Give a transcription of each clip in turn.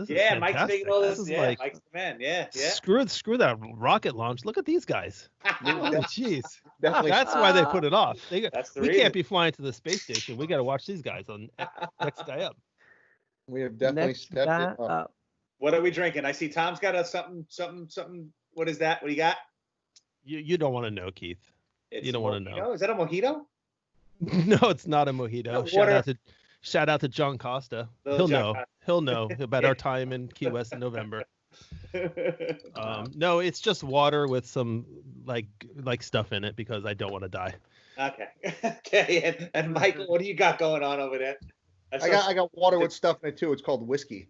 This is Yeah, Mike's fantastic. making all This this. is Yeah, like Mike's the man. Yeah, yeah. screw that rocket launch. Look at these guys. Holy jeez. Definitely. That's why they put it off. That's the we reason. can't be flying to the space station. We got to watch these guys on next guy up. We have definitely Next stepped guy it up. up. What are we drinking? I see Tom's got a something. What is that? What do you got? You don't want to know, Keith. It's You don't a want to mojito? know. Is that a mojito? No, it's not a mojito. No, water. Shout out to John Costa. Little He'll John know. Costa. He'll know about our time in Key West in November. No, it's just water with some like stuff in it because I don't want to die. Okay. Okay. And Michael, what do you got going on over there? I got water with stuff in it too. It's called whiskey.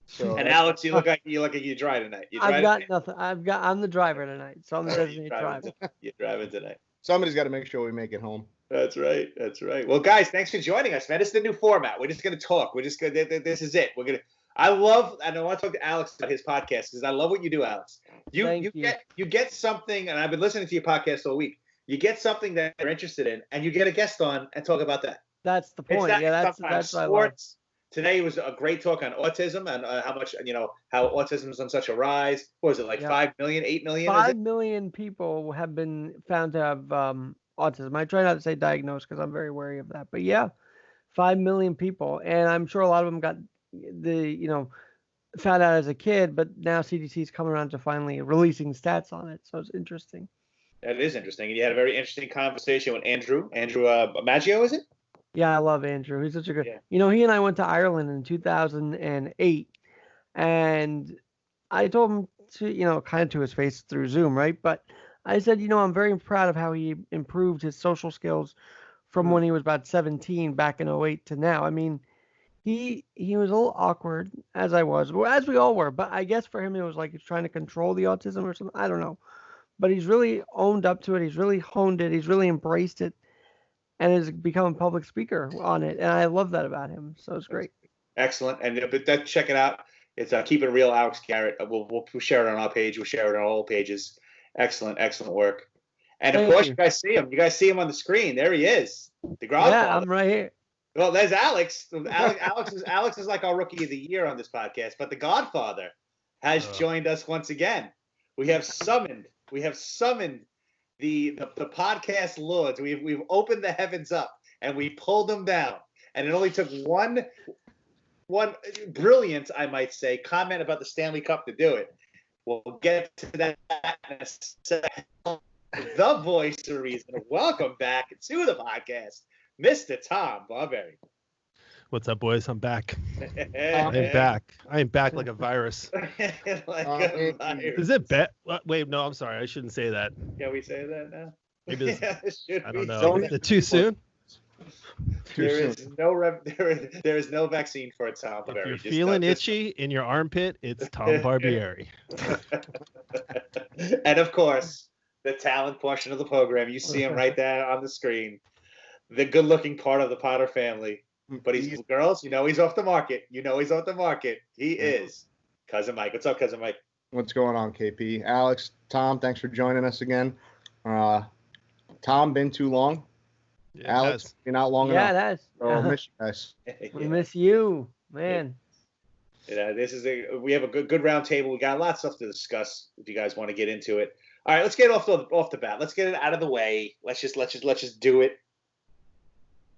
So And Alex, you look like you dry tonight. You dry I've got tonight? nothing. I'm the driver tonight, so I'm the designated driver. You're driving tonight. somebody's got to make sure we make it home. That's right. That's right. Well, guys, thanks for joining us, man. This is the new format. We're just going to talk. We're just going to, this is it. We're going to, I want to talk to Alex about his podcast because I love what you do, Alex. You get something, and I've been listening to your podcast all week. You get something that you're interested in, and you get a guest on and talk about that. That's the point. That's what I love. Today was a great talk on autism and how much, how autism is on such a rise. What was it, like 5 million, 8 million? 5 million people have been found to have autism. I try not to say diagnosed because I'm very wary of that. But yeah, 5 million people. And I'm sure a lot of them got found out as a kid, but now CDC is coming around to finally releasing stats on it. So it's interesting. That is interesting. And you had a very interesting conversation with Andrew Maggio, is it? Yeah, I love Andrew. He's such a good. Yeah. He and I went to Ireland in 2008, and I told him to, kind of to his face through Zoom, right? But I said, I'm very proud of how he improved his social skills from when he was about 17 back in 08 to now. I mean, he was a little awkward, as I was, as we all were. But I guess for him, it was like he's trying to control the autism or something. I don't know. But he's really owned up to it. He's really honed it. He's really embraced it. And has become a public speaker on it, and I love that about him. So it's great. Excellent, and check it out. It's Keep It Real, Alex Garrett. We'll share it on our page. We'll share it on all pages. Excellent work. And of course, you guys see him. You guys see him on the screen. There he is, the Godfather. Yeah, I'm right here. Well, there's Alex. Alex is like our rookie of the year on this podcast, but the Godfather has joined us once again. We have summoned the podcast lords. We've opened the heavens up and we pulled them down. And it only took one brilliant, I might say, comment about the Stanley Cup to do it. We'll get to that in a second. The voice of reason. Welcome back to the podcast, Mr. Tom Barberry. What's up, boys? I'm back. I am back like a virus. Is it bet? Wait, no, I'm sorry. I shouldn't say that. Can we say that now? Maybe I don't know. Is it too soon? There is no vaccine for it, Tom Barberry. If you're feeling itchy in your armpit, it's Tom Barberry. And of course, the talent portion of the program. You see him right there on the screen. The good-looking part of the Potter family. But he's girls, he's off the market. He is Cousin Mike. What's up, Cousin Mike? What's going on, KP? Alex, Tom, thanks for joining us again. Tom, been too long? Yeah, Alex, you're not long enough. Yeah, that's. I miss you guys. We miss you, man. We have a good round table. We got a lot of stuff to discuss if you guys want to get into it. All right, let's get off the bat. Let's get it out of the way. Let's just do it.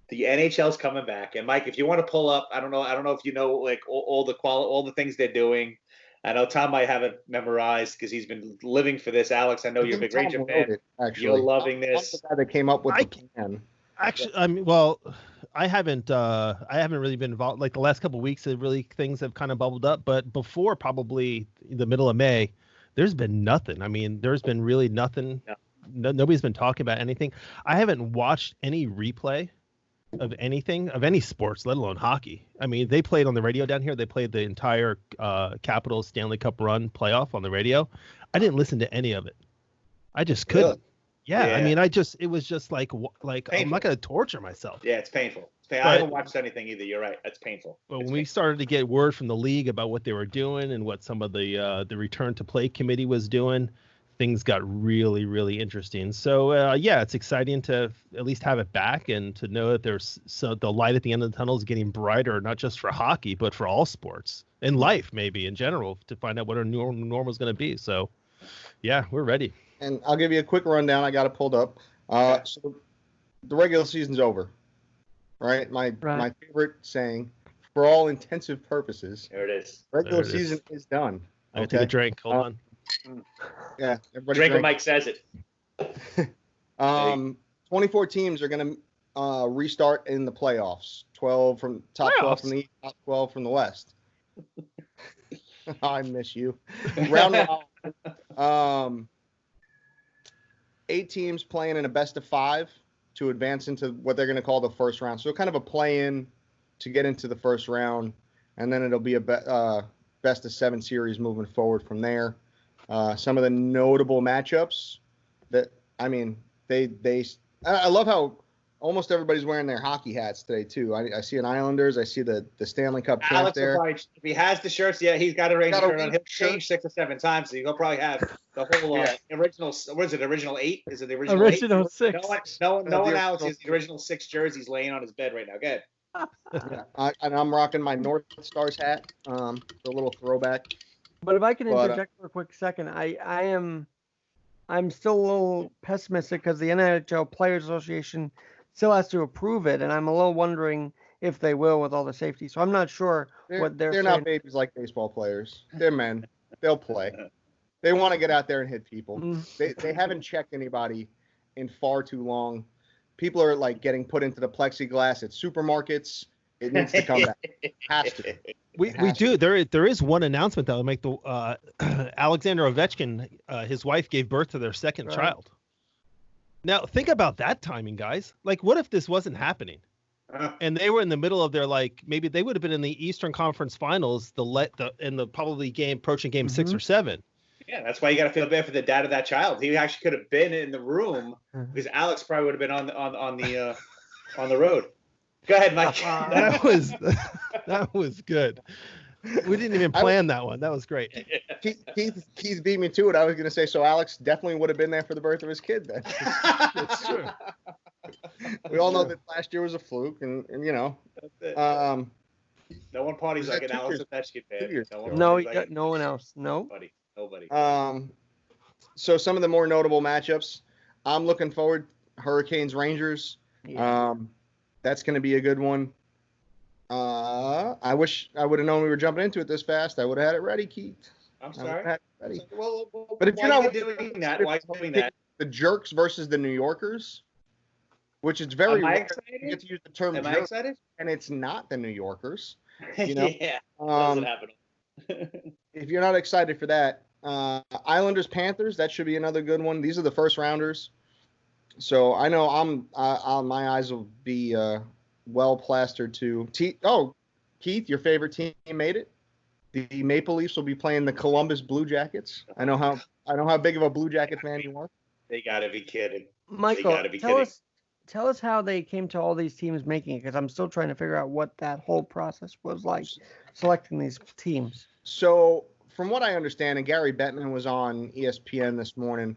The NHL's coming back, and Mike, if you want to pull up, I don't know if you know like all the things they're doing. I know Tom might have it memorized because he's been living for this. Alex, I know you're a big Ranger fan. You're loving this. I'm the guy that came up with the plan. Actually, I haven't really been involved. Like the last couple of weeks, things have kind of bubbled up. But before probably the middle of May, there's been nothing. I mean, there's been really nothing. No. Nobody's been talking about anything. I haven't watched any replay of anything, of any sports, let alone hockey. I mean, they played on the radio down here. They played the entire Capitals Stanley Cup run playoff on the radio. I didn't listen to any of it. I just couldn't. Really? Yeah, I mean, it was just like I'm not going to torture myself. Yeah, it's painful. I haven't watched anything either. You're right. It's painful. But when we started to get word from the league about what they were doing and what some of the return to play committee was doing, things got really, really interesting. So yeah, it's exciting to at least have it back and to know that there's the light at the end of the tunnel is getting brighter, not just for hockey, but for all sports and life, maybe in general, to find out what our new normal is going to be. So yeah, we're ready. And I'll give you a quick rundown. I got it pulled up. So the regular season's over, right? My favorite saying, for all intensive purposes. There it is. Regular season is done. Okay. Take a drink. Hold on. Yeah, everybody drink when Mike says it. 24 teams are going to restart in the playoffs. 12 from top 12 from the East, top 12 from the West. I miss you. Round 8 teams playing in a best of 5 to advance into what they're going to call the first round. So kind of a play-in to get into the first round, and then it'll be a best of 7 series moving forward from there. Some of the notable matchups that, I mean, I love how almost everybody's wearing their hockey hats today too. I see an Islanders. I see the Stanley Cup champ Alex there. Probably, if he has the shirts, yeah, he's got a Ranger shirt on. He'll change 6 or 7 times, so he'll probably have the whole original. What is it? Original 8? Is it the original 8? Original 6. No one else is the original 6 jerseys laying on his bed right now. Go ahead. And I'm rocking my North Stars hat, the little throwback. But if I can interject for a quick second, I'm still a little pessimistic because the NHL Players Association still has to approve it, and I'm a little wondering if they will with all the safety. So I'm not sure what they're saying. Not babies like baseball players. They're men. They'll play. They want to get out there and hit people. They haven't checked anybody in far too long. People are like getting put into the plexiglass at supermarkets. It needs to come back. It has to. We do. There is one announcement that will make the Alexander Ovechkin, his wife gave birth to their second child. Now think about that timing, guys. Like, what if this wasn't happening, and they were in the middle of their maybe they would have been in the Eastern Conference Finals, in the probably approaching game 6 or 7. Yeah, that's why you got to feel bad for the dad of that child. He actually could have been in the room because Alex probably would have been on the road. Go ahead, Mike. That was good. We didn't even plan that one. That was great. Keith beat me to it. I was going to say, so Alex definitely would have been there for the birth of his kid then. That's true. We all know that last year was a fluke, and you know. No one parties like an Alex Ovechkin fan. No one else. No. Nobody. So some of the more notable matchups, I'm looking forward. Hurricanes, Rangers. Yeah. That's going to be a good one. I wish I would have known we were jumping into it this fast. I would have had it ready, Keith. I'm sorry. Ready. Well, but if you're not doing that, why doing that? The Jerks versus the New Yorkers, which is very rare to get to use the term Am I excited? And it's not the New Yorkers. You know? Yeah, doesn't happen. If you're not excited for that, Islanders Panthers, that should be another good one. These are the first rounders, so I know my eyes will be well plastered to. Keith, your favorite team made it. The Maple Leafs will be playing the Columbus Blue Jackets. I know how big of a Blue Jacket fan you are. They gotta be kidding. Michael, tell us how they came to all these teams making it, because I'm still trying to figure out what that whole process was like, selecting these teams. So, from what I understand, and Gary Bettman was on ESPN this morning,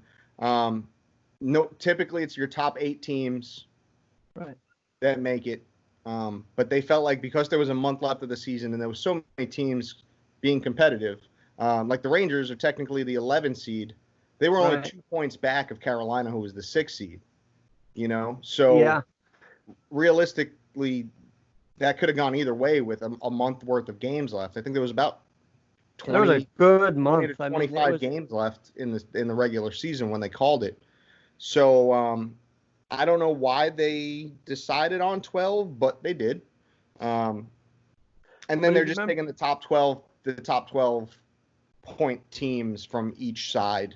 typically it's your top 8 teams that make it. But they felt like because there was a month left of the season and there was so many teams being competitive, like the Rangers are technically the 11 seed. They were only 2 points back of Carolina, who was the 6 seed. You know, so realistically, that could have gone either way with a month worth of games left. I think there was about 20, there was a good month. 20 to 25 games left in the regular season when they called it. So I don't know why they decided on 12, but they did. And then they're just taking the top 12 point teams from each side.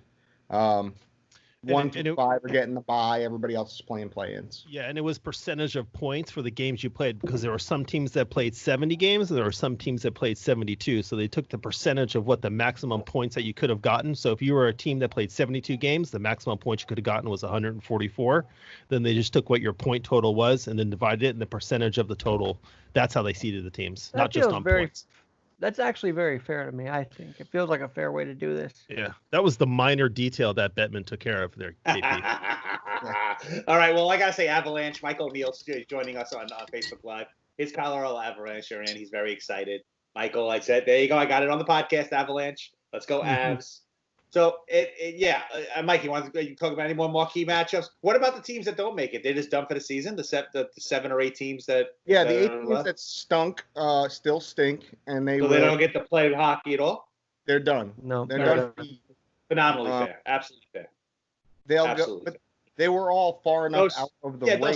1 through 5 are getting the bye. Everybody else is playing play-ins. Yeah, and it was percentage of points for the games you played, because there were some teams that played 70 games and there were some teams that played 72. So they took the percentage of what the maximum points that you could have gotten. So if you were a team that played 72 games, the maximum points you could have gotten was 144. Then they just took what your point total was and then divided it in the percentage of the total. That's how they seeded the teams, not just on points. That's actually very fair to me, I think. It feels like a fair way to do this. Yeah, that was the minor detail that Bettman took care of there, KP. All right. Well, I gotta say, Avalanche. Michael O'Neill's joining us on Facebook Live. His Colorado Avalanche are in. He's very excited. Michael, I said, there you go. I got it on the podcast. Avalanche. Let's go, Avs. So Mike, you want to talk about any more marquee matchups? What about the teams that don't make it? They're just done for the season. The 7 or 8 teams that the 8 teams that stunk still stink, and they don't get to play hockey at all. They're done. No, they're done. Phenomenally fair. Absolutely fair. They'll go. But they were all far enough out of the way.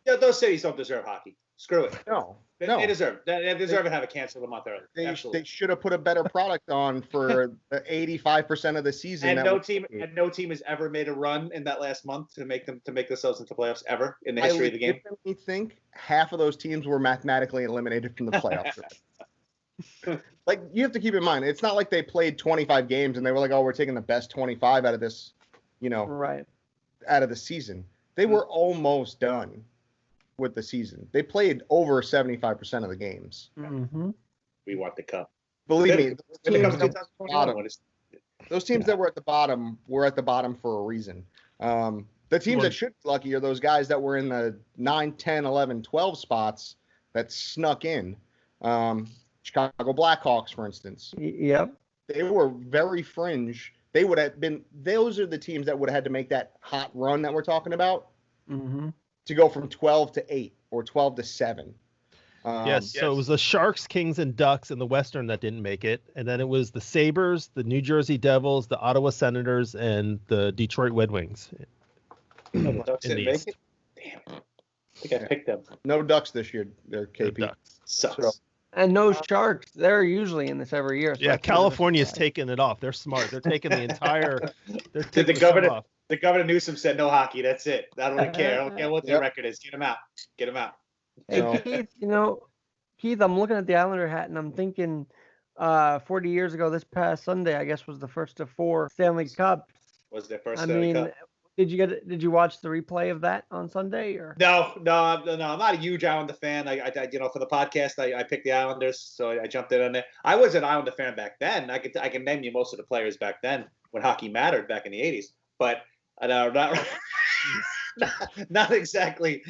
Those cities don't deserve hockey. Screw it. No. They deserve. They deserve to have it canceled a month early. They should have put a better product on for the 85% of the season. And no team has ever made a run in that last month to make themselves into playoffs ever in the history of the game. I think half of those teams were mathematically eliminated from the playoffs. Like, you have to keep in mind, it's not like they played 25 games and they were like, "Oh, we're taking the best 25 out of this," right, out of the season. They were almost done with the season. They played over 75% of the games. Mm-hmm. We want the cup. Believe me, those teams that were at the bottom were at the bottom for a reason. The teams that should be lucky are those guys that were in the 9, 10, 11, 12 spots that snuck in. Chicago Blackhawks, for instance. Yep. They were very fringe. They would have been – those are the teams that would have had to make that hot run that we're talking about. Mm-hmm. To go from 12 to 8 or 12 to 7. Yes, so it was the Sharks, Kings, and Ducks in the Western that didn't make it. And then it was the Sabres, the New Jersey Devils, the Ottawa Senators, and the Detroit Red Wings. The Ducks didn't make it? Damn. I think I picked them. No Ducks this year, KP. No Sucks. And no Sharks. They're usually in this every year. So yeah, California's taking it off. They're smart. They're taking the entire – The governor Newsom said no hockey. That's it. I don't care. I don't care what their record is. Get them out. Get them out. Hey, Keith, I'm looking at the Islander hat and I'm thinking 40 years ago, this past Sunday, I guess, was the first of 4 Stanley Cups. Was their first Stanley Cup. Did you watch the replay of that on Sunday? Or No. I'm not a huge Islander fan. I for the podcast, I picked the Islanders, so I jumped in on there. I was an Islander fan back then. I can name you most of the players back then when hockey mattered back in the 80s. But not exactly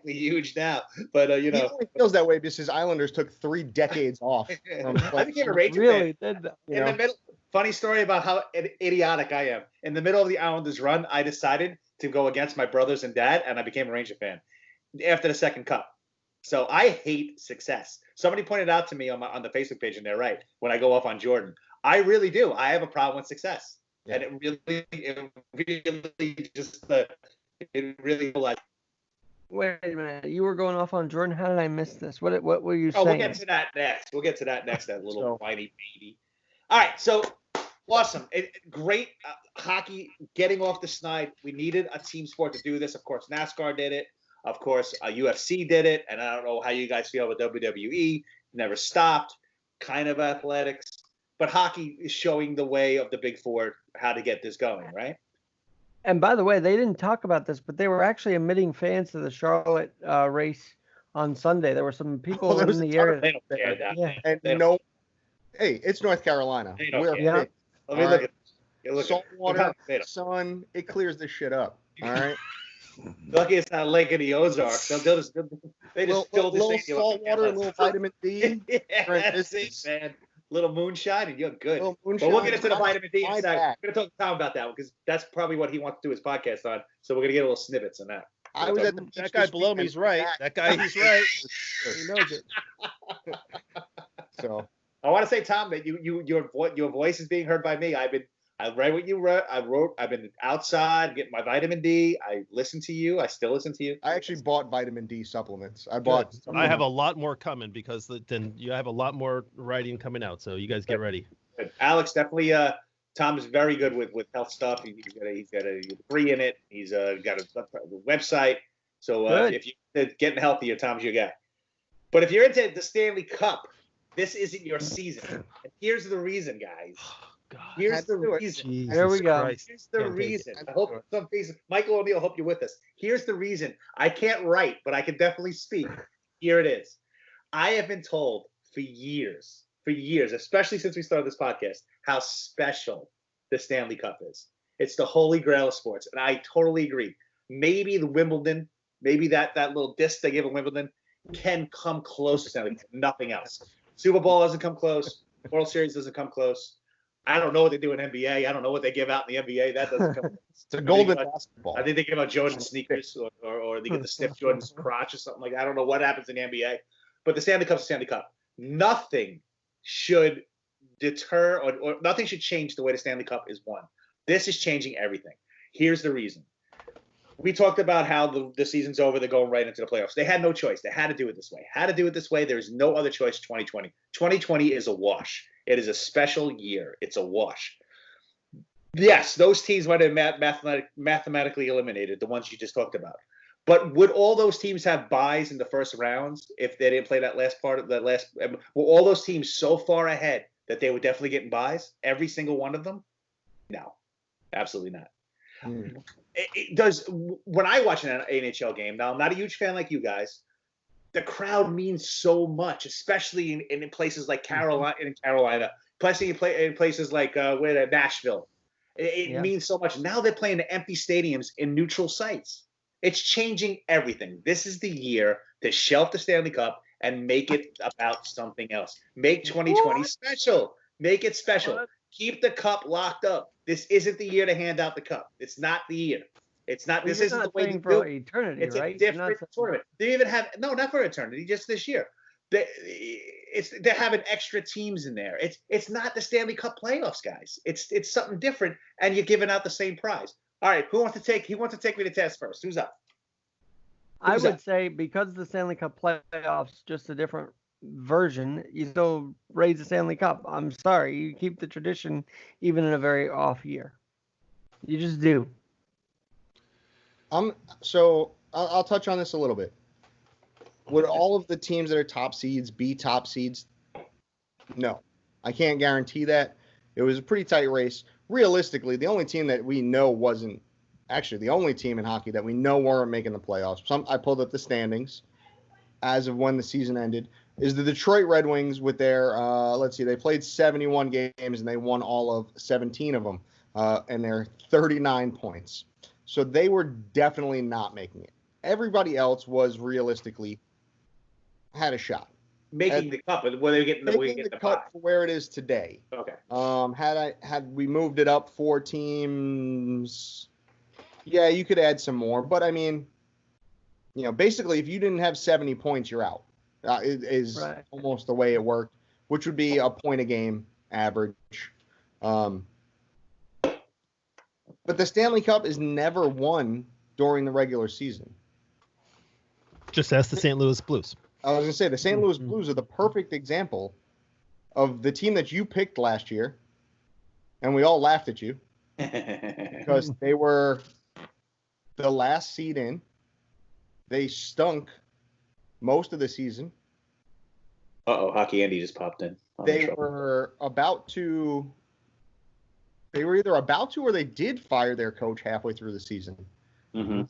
huge now. But He only feels that way because his Islanders took 3 decades off. I became a Ranger really fan. Did that. In the middle, funny story about how idiotic I am. In the middle of the Islanders run, I decided to go against my brothers and dad, and I became a Ranger fan after the second cup. So I hate success. Somebody pointed out to me on the Facebook page, and they're right, when I go off on Jordan. I really do. I have a problem with success. Yeah. And it really like. Wait a minute, you were going off on Jordan. How did I miss this? What were you saying? We'll get to that next. That little whiny baby. All right, so awesome, great hockey getting off the schneid. We needed a team sport to do this. Of course, NASCAR did it. Of course, UFC did it. And I don't know how you guys feel with WWE. Never stopped. Kind of athletics. But hockey is showing the way of the Big Four how to get this going, right? And by the way, they didn't talk about this, but they were actually admitting fans to the Charlotte race on Sunday. There were some people in the area. They don't care that. Yeah. And hey, it's North Carolina. Let me look at saltwater, sun, it clears this shit up. All right. Lucky it's not Lake of the Ozarks. They just fill this little saltwater, a little vitamin D. That's it, man. Little moonshine, and you're good. But we'll get into the vitamin D in a second. We're going to talk to Tom about that one because that's probably what he wants to do his podcast on. So we're going to get a little snippets on that. I was at the that guy below me is right. That guy, he's right. He knows it. So I want to say, Tom, that your voice is being heard by me. I read what you wrote. I've been outside getting my vitamin D. I listen to you. I still listen to you. I actually bought vitamin D supplements. I have a lot more coming because then you have a lot more writing coming out. So you guys get ready. Alex, definitely. Tom is very good with health stuff. He's got a degree in it. He's got a website. So if you're getting healthier, Tom's your guy. But if you're into the Stanley Cup, this isn't your season. And here's the reason, guys. God. Here's the reason. There we go. Here's the reason. I hope some faces. Michael O'Neill, hope you're with us. Here's the reason. I can't write, but I can definitely speak. Here it is. I have been told for years for years, especially since we started this podcast, how special the Stanley Cup is. It's the holy grail of sports, and I totally agree. Maybe the Wimbledon, maybe that little disc they give at Wimbledon can come close to Stanley Cup. Nothing else. Super Bowl doesn't come close. World Series doesn't come close. I don't know what they do in NBA. I don't know what they give out in the NBA. That doesn't come close. It's a golden basketball. I think they give out Jordan sneakers or they get the stiff Jordan's crotch or something like that. I don't know what happens in the NBA. But the Stanley Cup's the Stanley Cup. Nothing should deter or nothing should change the way the Stanley Cup is won. This is changing everything. Here's the reason. We talked about how the season's over. They're going right into the playoffs. They had no choice. They had to do it this way. There's no other choice. 2020. 2020 is a wash. It is a special year. It's a wash. Yes, those teams might have mathematically eliminated, the ones you just talked about. But would all those teams have buys in the first rounds if they didn't play that last part of the last? Were all those teams so far ahead that they were definitely getting buys? Every single one of them? No, absolutely not. It does. When I watch an NHL game, now I'm not a huge fan like you guys. The crowd means so much, especially in places like Carolina, in places like Nashville. It means so much. Now they're playing in empty stadiums in neutral sites. It's changing everything. This is the year to shelf the Stanley Cup and make it about something else. Make 2020 special. Make it special. Keep the cup locked up. This isn't the year to hand out the cup. It's not the year. It's not. This isn't the way to do it. Eternity, it's right? a different tournament. They even have not for eternity, just this year. They're having extra teams in there. It's not the Stanley Cup playoffs, guys. It's something different, and you're giving out the same prize. All right, who wants to take me to test first? Who's up? I would say because the Stanley Cup playoffs, just a different version, you still raise the Stanley Cup. I'm sorry, you keep the tradition even in a very off year. You just do. So I'll touch on this a little bit. Would all of the teams that are top seeds be top seeds? No, I can't guarantee that. It was a pretty tight race. Realistically, the only team that we know wasn't actually the only team in hockey that we know weren't making the playoffs. I pulled up the standings as of when the season ended. Is the Detroit Red Wings with their they played 71 games and they won all of 17 of them, and they're 39 points. So they were definitely not making it. Everybody else was realistically had a shot. Making the cup, were they getting the cup for where it is today? Okay. Had we moved it up 4 teams, yeah, you could add some more. But I mean, basically, if you didn't have 70 points, you're out. It is right. Almost the way it worked, which would be a point a game average. But the Stanley Cup is never won during the regular season. Just ask the St. Louis Blues. I was going to say, the St. Louis Blues are the perfect example of the team that you picked last year, and we all laughed at you because they were the last seed in. They stunk most of the season. Hockey Andy just popped in. They were either about to or they did fire their coach halfway through the season. Mm-hmm.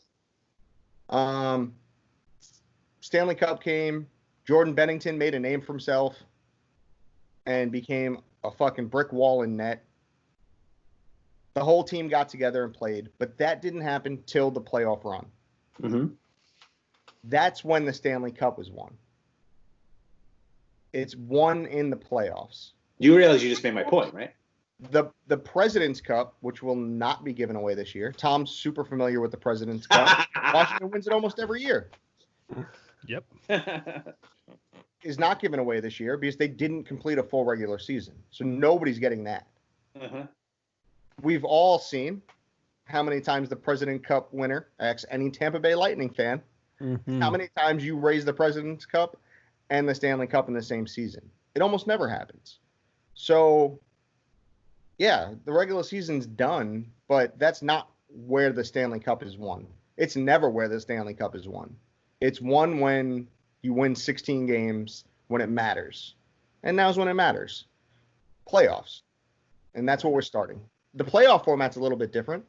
Stanley Cup came. Jordan Bennington made a name for himself and became a fucking brick wall in net. The whole team got together and played, but that didn't happen till the playoff run. Mm-hmm. That's when the Stanley Cup was won. It's won in the playoffs. You realize you just made my point, right? The President's Cup, which will not be given away this year. Tom's super familiar with the President's Cup. Washington wins it almost every year. Yep. Is not given away this year because they didn't complete a full regular season. So nobody's getting that. Uh-huh. We've all seen how many times the President Cup winner, any Tampa Bay Lightning fan, how many times you raise the President's Cup and the Stanley Cup in the same season. It almost never happens. So, yeah, the regular season's done, but that's not where the Stanley Cup is won. It's never where the Stanley Cup is won. It's won when you win 16 games when it matters. And now's when it matters. Playoffs. And that's what we're starting. The playoff format's a little bit different,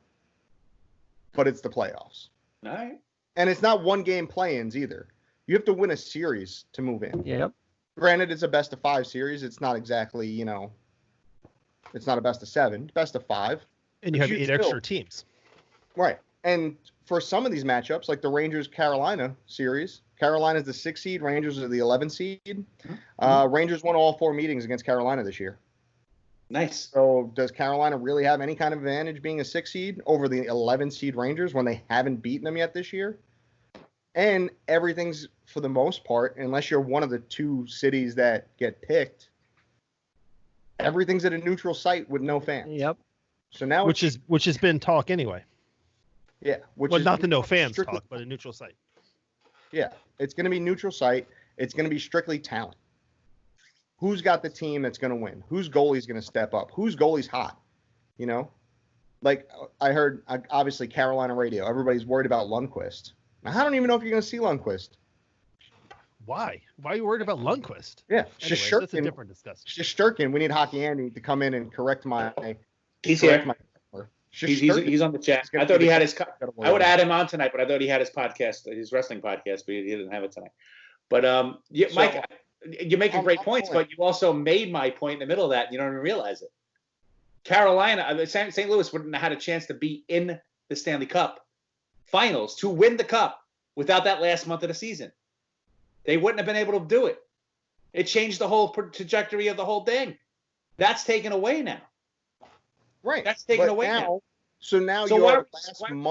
but it's the playoffs. All right. And it's not one game play-ins either. You have to win a series to move in. Yep. Granted, it's a best of 5 series. It's not exactly, it's not a best of 7, best of 5. And you have 8 extra teams. Right. And for some of these matchups, like the Rangers-Carolina series, Carolina's the 6 seed, Rangers are the 11 seed. Rangers won all 4 meetings against Carolina this year. Nice. So does Carolina really have any kind of advantage being a 6 seed over the 11 seed Rangers when they haven't beaten them yet this year? And everything's, for the most part, unless you're one of the 2 cities that get picked, everything's at a neutral site with no fans. Yep. So now which has been talk anyway. Yeah. Not the no fans talk, but a neutral site. Yeah. It's going to be neutral site. It's going to be strictly talent. Who's got the team that's going to win? Whose goalie's going to step up? Whose goalie's hot? Like I heard, obviously, Carolina radio. Everybody's worried about Lundqvist. Now, I don't even know if you're going to see Lundqvist. Why? Why are you worried about Lundqvist? Yeah. Anyways, that's a different discussion. Shesterkin, we need Hockey Andy to come in and correct my... He's here. He's on the chat. I thought he had his... I would add him on tonight, but I thought he had his podcast, his wrestling podcast, but he didn't have it tonight. But, Mike, you're making great points, but you also made my point in the middle of that, and you don't even realize it. Carolina, St. Louis wouldn't have had a chance to be in the Stanley Cup Finals to win the Cup without that last month of the season. They wouldn't have been able to do it. It changed the whole trajectory of the whole thing. That's taken away now. Right. That's taken away now. So now why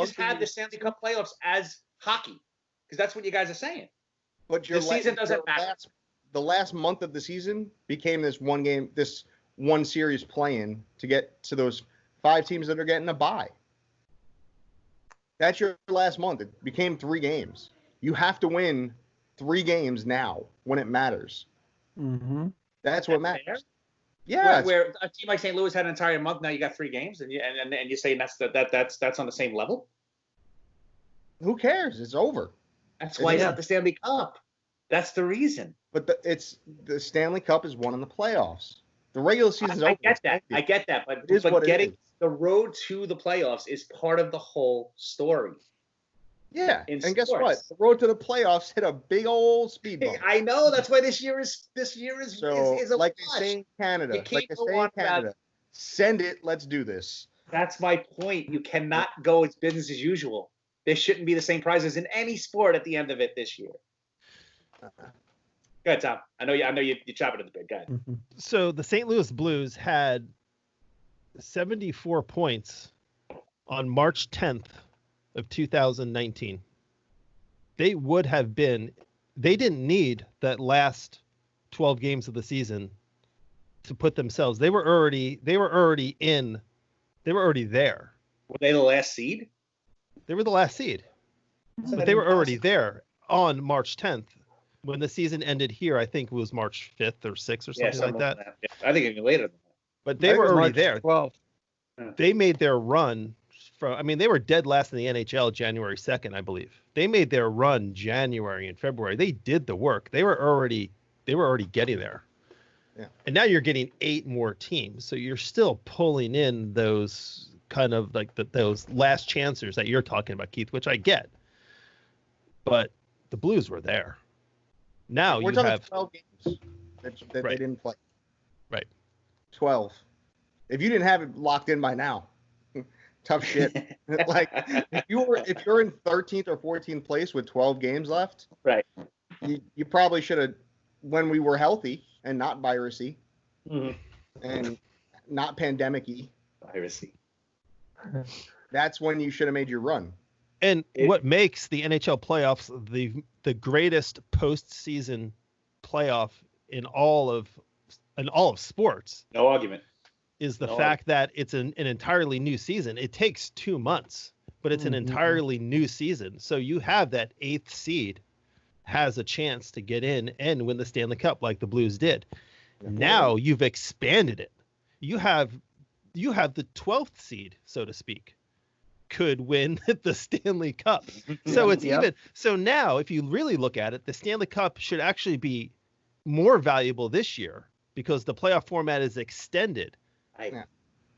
just have the Stanley Cup playoffs as hockey? Because that's what you guys are saying. But the season doesn't matter. The last month of the season became this one series play-in to get to those 5 teams that are getting a bye. That's your last month. It became 3 games. You have to win 3 games now when it matters. Mm-hmm. That's what matters. Fair? Yeah. Where a team like St. Louis had an entire month, now you got 3 games, and you're saying that's on the same level? Who cares? It's over. That's why it's not the Stanley Cup. That's the reason. But the Stanley Cup is won in the playoffs. The regular season's over. I get that. But getting the road to the playoffs is part of the whole story. Yeah. And guess what? The road to the playoffs hit a big old speed bump. I know. That's why this year is so, is a like watch. they say in Canada. You can't go on about, send it. Let's do this. That's my point. You cannot go as business as usual. There shouldn't be the same prizes in any sport at the end of it this year. Go ahead, Tom. I know you're chopping at the bit. Go ahead. Mm-hmm. So the St. Louis Blues had 74 points on March 10th of 2019. They didn't need that last 12 games of the season to put themselves. They were already there. Were they the last seed? They were the last seed. But they were already there on March 10th. When the season ended here, I think it was March 5th or 6th or something like that. Yeah, I think even later than that. But they were already there. 12th. They made their run they were dead last in the NHL January 2nd, I believe. They made their run January and February. They did the work. They were already getting there. Yeah. And now you're getting 8 more teams. So you're still pulling in those kind of like those last chancers that you're talking about, Keith, which I get. But the Blues were there. Now we're you have 12 games that they didn't play. Right. 12. If you didn't have it locked in by now, tough shit. Like if you're in 13th or 14th place with 12 games left, right? You probably should have, when we were healthy and not virusy, and not pandemic-y. Virusy. That's when you should have made your run. And what makes the NHL playoffs the greatest postseason playoff in all of sports? No argument. Is the fact that it's an entirely new season. It takes 2 months, but it's an entirely new season. So you have that 8th seed has a chance to get in and win the Stanley Cup like the Blues did. Now you've expanded it. You have the 12th seed, so to speak, could win the Stanley Cup. So it's even. So now, if you really look at it, the Stanley Cup should actually be more valuable this year because the playoff format is extended.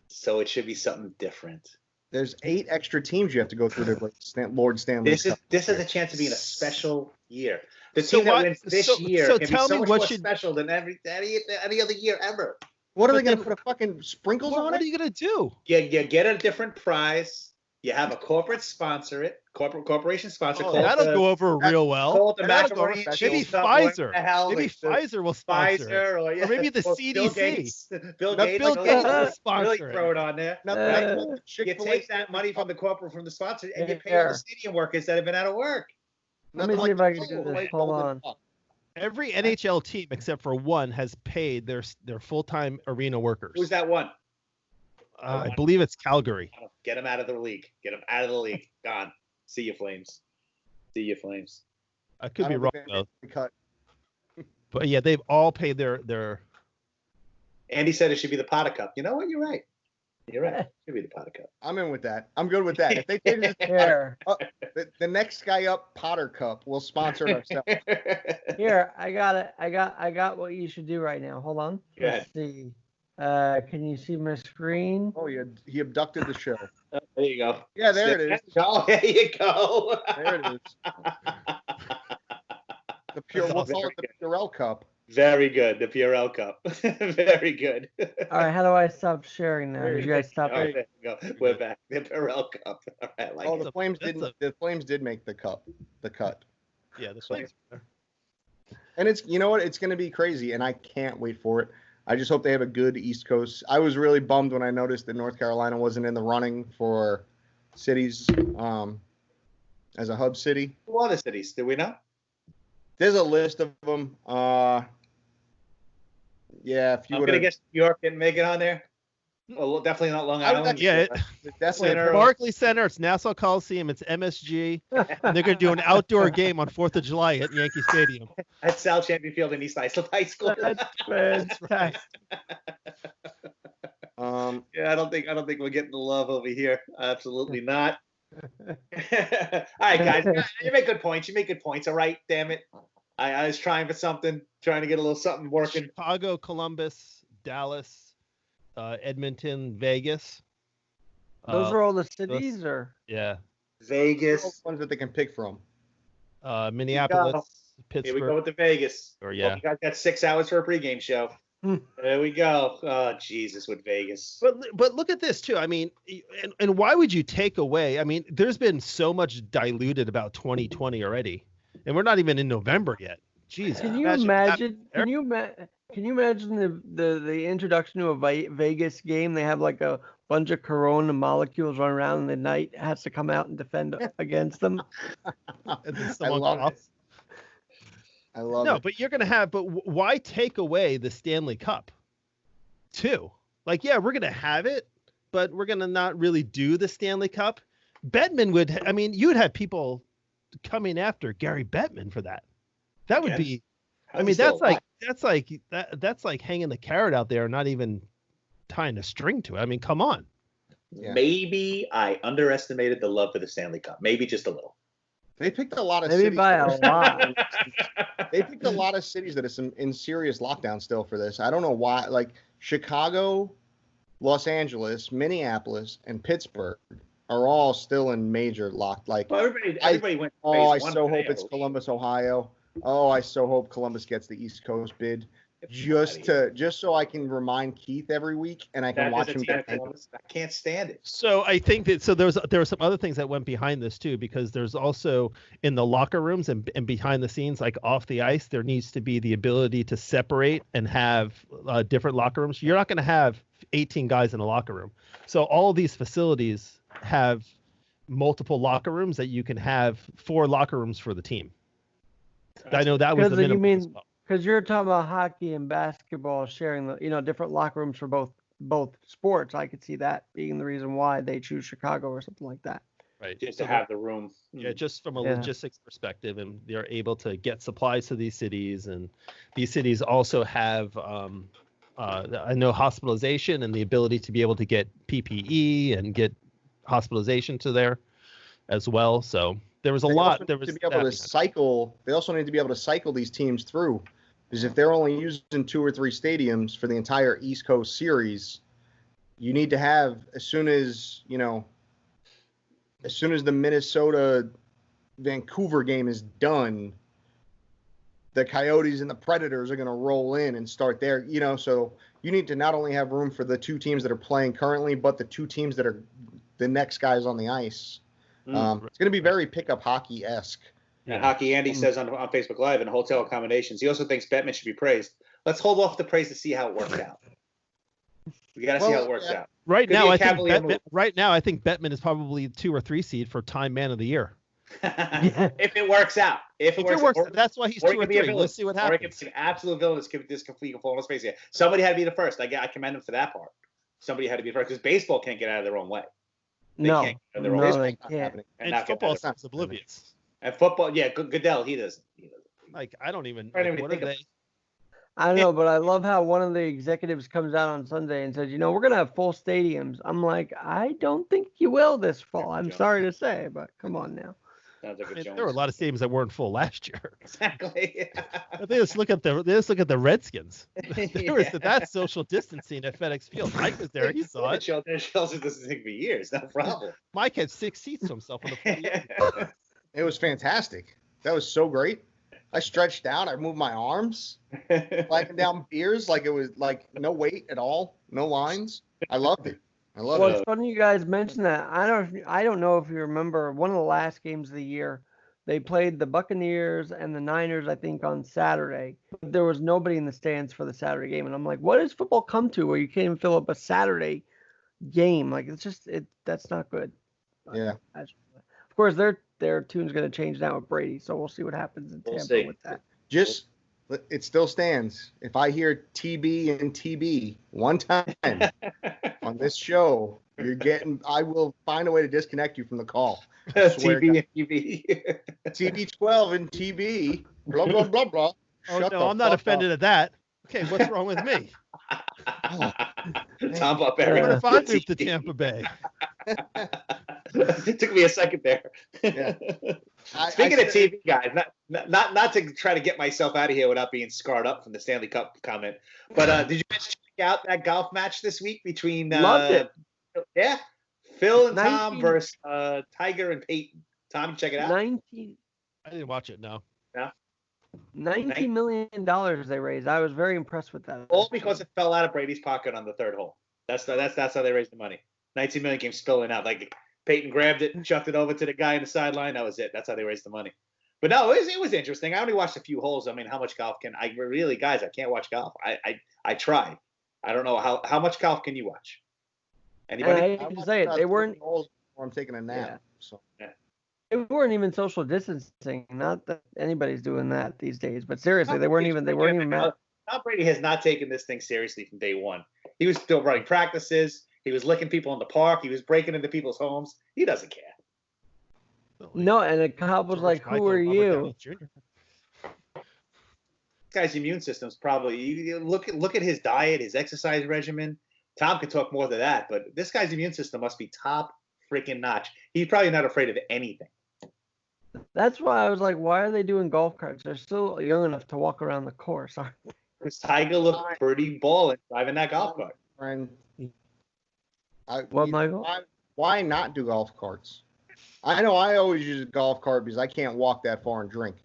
So it should be something different. There's 8 extra teams you have to go through to Lord Stanley. This is a chance to be in a special year. The So team that why- wins this so- year so can tell be me so much what more should- special than any other year ever. What are But they going to then- put a fucking sprinkles What, on what it? are you gonna do? You get a different prize. You have a corporate sponsor it. Corporation sponsor. Oh, call it that'll the- go over real well. Call it the That'll go over macaroni and special. Maybe cheese cup, whatever Pfizer. the hell, Maybe like the Pfizer will sponsor it. Pfizer or, Or maybe the Bill CDC. Gates. Bill No, Gates. Bill like, Gates really- will sponsor really it. throw it on there. Nothing Right? like You Chick-fil-A take that money from the sponsor and you pay Here. the stadium workers that have been out of work. Let me Nothing see if I can do Chick-fil-A this. Hold Golden on. Cup. Every NHL team except for one has paid their full-time arena workers. Who's that one? I believe it's Calgary. Get him out of the league. Get him out of the league. Gone. See you, Flames. See you, Flames. I could I be don't wrong think though, they cut. but yeah, they've all paid their. Andy said it should be the Potter Cup. You know what? You're right. You're right. It should be the Potter Cup. I'm in with that. I'm good with that. If they change it, Here, the next guy up, Potter Cup, we'll sponsor it ourselves. here, I got it. I got what you should do right now. Hold on. Go ahead. Let's see. Can you see my screen? Oh, he abducted the show. There you go. Yeah, there it is. Oh, there you go. There it is. The pure, That's we'll awesome. call it the Purell Cup. Very good. The Purell Cup. Very good. All right, how do I stop sharing now? Did you guys stop Oh, it? there you go. We're back. The Purell Cup. All right, I like Oh, it. the Flames that's didn't. The Flames did make the cut. Yeah, the Flames. And it's, you know what? It's going to be crazy, and I can't wait for it. I just hope they have a good East Coast. I was really bummed when I noticed that North Carolina wasn't in the running for cities as a hub city. Who are the cities? Do we know? There's a list of them. Yeah, if you I'm would gonna have guess New York didn't make it on there. Well, definitely not Long I would Island. Yeah, definitely Center. Barclays Center. It's Nassau Coliseum. It's MSG. And they're going to do an outdoor game on 4th of July at Yankee Stadium. At Sal Champion Field in East Islip High School. That's fantastic. Yeah, I don't think we're getting the love over here. Absolutely not. All right, guys. You make good points. All right, damn it. I was trying for something, trying to get a little something working. Chicago, Columbus, Dallas, Edmonton, Vegas. Those are all the cities, or Yeah. Vegas. ones that they can pick from. Minneapolis, Here we go Pittsburgh. with the Vegas. Or yeah. You guys got 6 hours for a pregame show. There we go. Oh, Jesus, with Vegas. But look at this too. I mean, and why would you take away? I mean, there's been so much diluted about 2020 already, and we're not even in November yet. Jeez. can you imagine? Can you imagine the introduction to a Vegas game? They have like a bunch of Corona molecules run around, and the Knight has to come out and defend against them. And then I someone love coughs. it. I love No, it. but you're gonna have. But why take away the Stanley Cup? Too. Like, yeah, we're gonna have it, but we're gonna not really do the Stanley Cup. Bettman would. I mean, you'd have people coming after Gary Bettman for that. That would be. I mean, that's like hanging the carrot out there, and not even tying a string to it. I mean, come on. Yeah. Maybe I underestimated the love for the Stanley Cup. Maybe just a little. They picked a lot of Maybe cities. by a lot. They picked a lot of cities that are in serious lockdown still for this. I don't know why. Like Chicago, Los Angeles, Minneapolis, and Pittsburgh are all still in major lock. Like, Well, everybody went. to oh, I phase one so today, hope it's believe. Columbus, Ohio. Oh, I so hope Columbus gets the East Coast bid. Just so I can remind Keith every week and I can That watch is a him team get that Columbus- I can't stand it. So I think that there were some other things that went behind this too, because there's also in the locker rooms and behind the scenes, like off the ice, there needs to be the ability to separate and have different locker rooms. You're not going to have 18 guys in a locker room. So all of these facilities have multiple locker rooms that you can have 4 locker rooms for the team. I know that was the Because you minimum. as mean well. because you're talking about hockey and basketball sharing the different locker rooms for both sports. I could see that being the reason why they choose Chicago or something like that. Right. Just So to have the room. Yeah, just from a Yeah. logistics perspective, and they're able to get supplies to these cities, and these cities also have, I know, hospitalization and the ability to be able to get PPE and get hospitalization to there as well. So there was a They lot. also There need was to be able that to behind it. cycle. They also need to be able to cycle these teams through, because if they're only using 2 or 3 stadiums for the entire East Coast series, you need to have as soon as the Minnesota Vancouver game is done, the Coyotes and the Predators are going to roll in and start there. So you need to not only have room for the two teams that are playing currently, but the two teams that are the next guys on the ice. It's going to be very pickup hockey-esque. And Hockey Andy says on Facebook Live in hotel accommodations, he also thinks Bettman should be praised. Let's hold off the praise to see how it works out. We got to see how it works out. Right now, I think Bettman is probably 2 or 3 seed for Time Man of the Year. If it works out. If it works out. That's why he's 2 or 3. Let's see what happens. Or it can be an absolute villain. This complete performance space here. Somebody had to be the first. I commend him for that part. Somebody had to be the first because baseball can't get out of their own way. They can't And football is oblivious. And football, Goodell, he doesn't. Like, I don't even. What are they? I don't know, but I love how one of the executives comes out on Sunday and says, we're going to have full stadiums. I'm like, I don't think you will this fall. I'm sorry to say, but come on now. Sounds like a Jones. There were a lot of stadiums that weren't full last year. Exactly. They just look at the Redskins. There was that social distancing at FedEx Field. Mike was there. He saw it. There's social distancing for years. No problem. Mike had 6 seats to himself on the 40. It was fantastic. That was so great. I stretched out. I moved my arms, wiping down beers like it was like no weight at all, no lines. I loved it. Well, it's funny you guys mentioned that. I don't know if you remember one of the last games of the year. They played the Buccaneers and the Niners, I think, on Saturday. There was nobody in the stands for the Saturday game, and I'm like, what does football come to where you can't even fill up a Saturday game? Like, that's not good. Yeah. Of course, their tune's going to change now with Brady, so we'll see what happens in Tampa with that. It still stands. If I hear TB and TB one time on this show, I will find a way to disconnect you from the call. TB and TB. TB12 and TB, blah, blah, blah, blah. I'm not offended at that. Okay, what's wrong with me? Tom Barbera. What if I moved to Tampa Bay? It took me a second there. Yeah. Speaking of TV, guys, not to try to get myself out of here without being scarred up from the Stanley Cup comment, but did you guys check out that golf match this week between Loved it. Yeah, Phil and Tom versus Tiger and Peyton? Tom, you check it out. I didn't watch it. No. $19 million they raised. I was very impressed with that. All because it fell out of Brady's pocket on the third hole. That's how they raised the money. 19 million came spilling out. Like Peyton grabbed it and chucked it over to the guy in the sideline. That was it. That's how they raised the money. But no, it was interesting. I only watched a few holes. I mean, how much golf can I really, guys? I can't watch golf. I tried. I don't know how much golf can you watch? Anybody? I hate to say it. They weren't. I'm taking a nap. So. Yeah. They weren't even social distancing. Not that anybody's doing that these days, but seriously, they weren't even. Tom Brady has not taken this thing seriously from day one. He was still running practices. He was licking people in the park. He was breaking into people's homes. He doesn't care. No, and the cop was like, "Who are you?" This guy's immune system's probably. You look at his diet, his exercise regimen. Tom can talk more to that, but this guy's immune system must be top freaking notch. He's probably not afraid of anything. That's why I was like, why are they doing golf carts? They're still young enough to walk around the course, aren't they? Because Tiger looked pretty balling driving that golf cart. Michael? Why not do golf carts? I know I always use a golf cart because I can't walk that far and drink.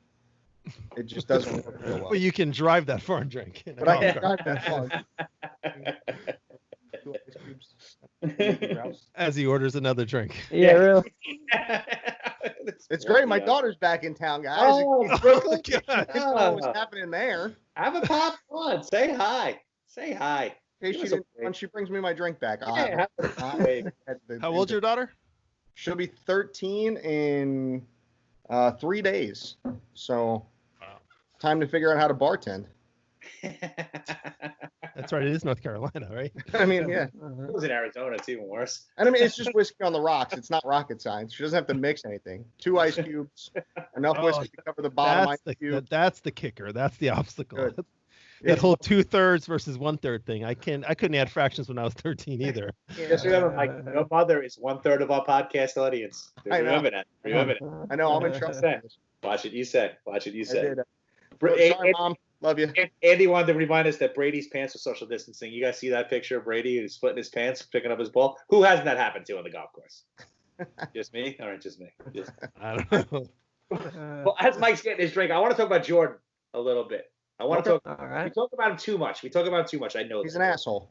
It just doesn't work real well. Well, you can drive that far and drink. But I can't drive that far. As he orders another drink. Yeah, really. It's great. My daughter's back in town, guys. Oh, Brooklyn. What's happening there? Have a pop on. Say hi. Say hi. Hey, when she brings me my drink back, Yeah. How old's your daughter? She'll be 13 in 3 days. So, time to figure out how to bartend. That's right. It is North Carolina, right? I mean, yeah. It was in Arizona. It's even worse. And I mean, it's just whiskey on the rocks. It's not rocket science. She doesn't have to mix anything. 2 ice cubes, enough whiskey to cover the bottom ice cube. That's the kicker. That's the obstacle. Good. That whole 2/3 versus 1/3 thing. I couldn't add fractions when I was 13 either. Just remember, Mike, your mother is 1/3 of our podcast audience. Remember that. Remember that. I know. I'm in trouble. Watch it. You said. Watch it. You said. Sorry, Mom. Love you. Andy wanted to remind us that Brady's pants are social distancing. You guys see that picture of Brady who's splitting his pants, picking up his ball? Who hasn't that happened to on the golf course? Just me? All right, just me. I don't know. Well, as Mike's getting his drink, I want to talk about Jordan a little bit. I want to talk. All right. We talk about him too much. I know He's that. an asshole.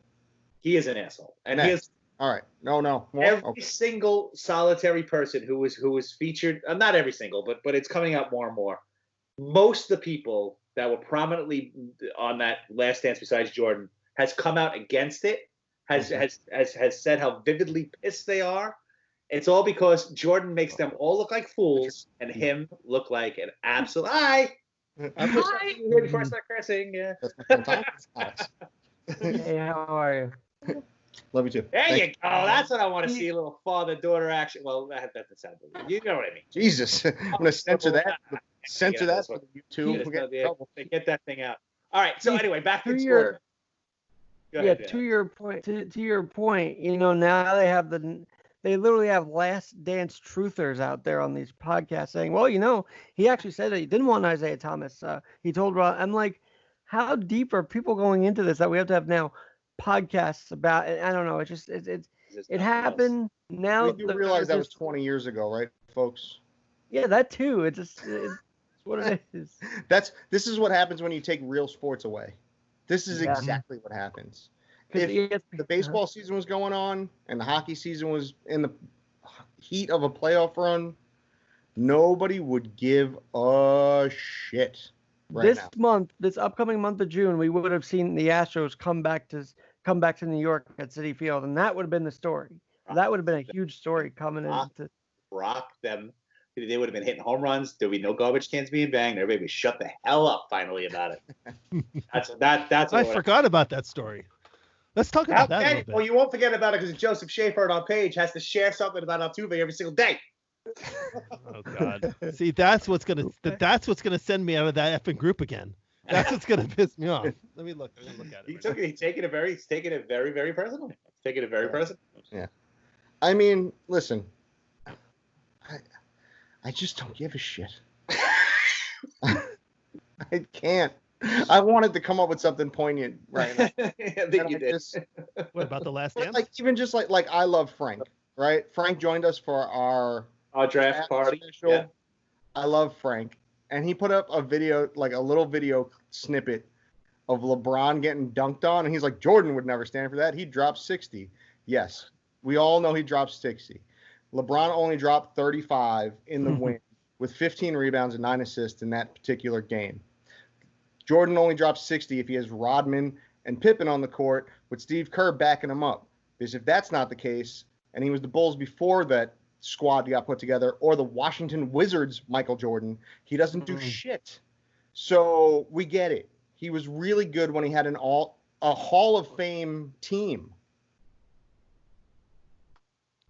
He is an asshole, and Next. he is All right. No. More? every Okay. single solitary person who was featured. Not every single, but it's coming out more and more. Most of the people that were prominently on that Last Dance besides Jordan has come out against it. Has said how vividly pissed they are. It's all because Jordan makes them all look like fools and him look like an absolute. Hi. I'm just here before I start cursing. Yeah. That's my friend Tom. Alex. Hey, how are you? Love you too. There Thank you go. That's what I want to see. A little father-dauher action. Well, that doesn't sound good. You know what I mean. Jesus. I'm gonna censor that. Censor that that's for what- the YouTube. We'll get in trouble. Get that thing out. All right. So anyway, back to To your. your Go yeah, ahead, to your point. To your point, now they literally have Last Dance truthers out there on these podcasts saying, well, he actually said that he didn't want Isaiah Thomas. He told Ron. I'm like, how deep are people going into this that we have to have now podcasts about it? I don't know. It just it happened now. You realize that was 20 years ago, right, folks? Yeah, that too. It's what it is. This is what happens when you take real sports away. This is Yeah. exactly what happens. 'Cause If the baseball season was going on and the hockey season was in the heat of a playoff run, nobody would give a shit right now. This upcoming month of June, we would have seen the Astros come back to New York at Citi Field, and that would have been the story. That would have been a huge story coming into. Rock them. They would have been hitting home runs. There would be no garbage cans being banged. Everybody would shut the hell up finally about it. That's. I forgot about that story. Let's talk about that a little bit. Well, you won't forget about it because Joseph Schaefer on page has to share something about Altuve every single day. Oh God! See, that's what's gonna send me out of that effing group again. That's what's gonna piss me off. Let me look at it. He's taking it very, very personal. Taking it very personal. Yeah. I mean, listen. I just don't give a shit. I can't. I wanted to come up with something poignant right now. I think you did. What about the Last Dance? Like I love Frank, right? Frank joined us for our draft party. Special. Yeah. I love Frank, and he put up a video, like a little video snippet of LeBron getting dunked on, and he's like, Jordan would never stand for that. He dropped 60. Yes, we all know he dropped 60. LeBron only dropped 35 in the win with 15 rebounds and 9 assists in that particular game. Jordan only drops 60 if he has Rodman and Pippen on the court with Steve Kerr backing him up. Because if that's not the case, and he was the Bulls before that squad got put together, or the Washington Wizards Michael Jordan, he doesn't do shit. So we get it. He was really good when he had a Hall of Fame team.